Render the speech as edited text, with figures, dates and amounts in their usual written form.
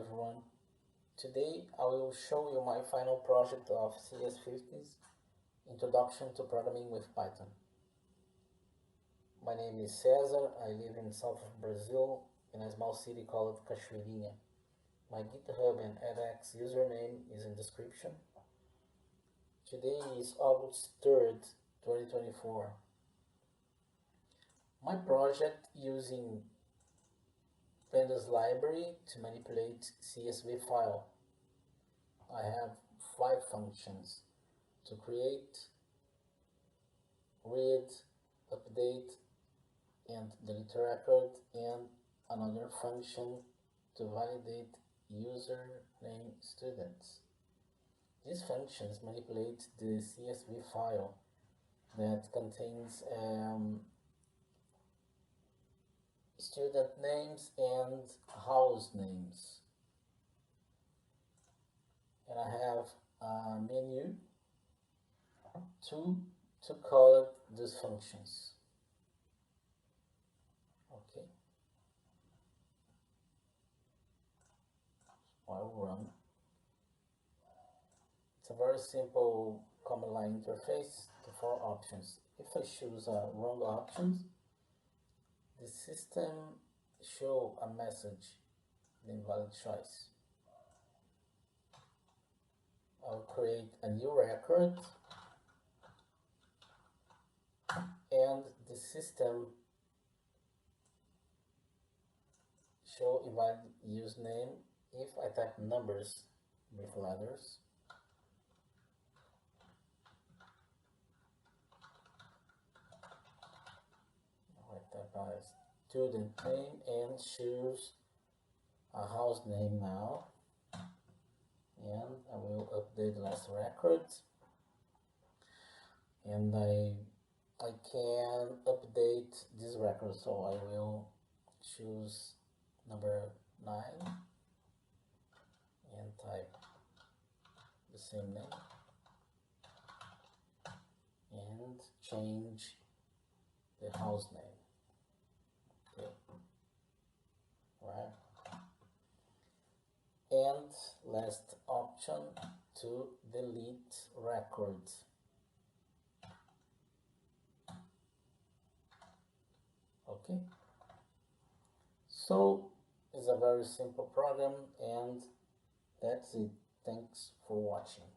everyone. Today I will show you my final project of CS50's Introduction to Programming with Python. My name is Cesar. I live in south of Brazil in a small city called Cachoeirinha. My GitHub and EdEx username is in description. Today is August 3rd, 2024. My project using pandas library to manipulate CSV file. I have 5 functions to create, read, update, and delete record, and another function to validate username students. These functions manipulate the CSV file that contains student names and house names. And I have a menu to call these functions. Okay. I'll run. It's a very simple command line interface to 4 options. If I choose wrong options, the system show a message, the invalid choice. I'll create a new record and the system show invalid username if I type numbers with letters. I type a student name and choose a house name now, and I will update the last record, and I can update this record, so I will choose number 9 and type the same name and change the house name. Okay, right. And last option, to delete records. Okay, so it's a very simple program, and that's it. Thanks for watching.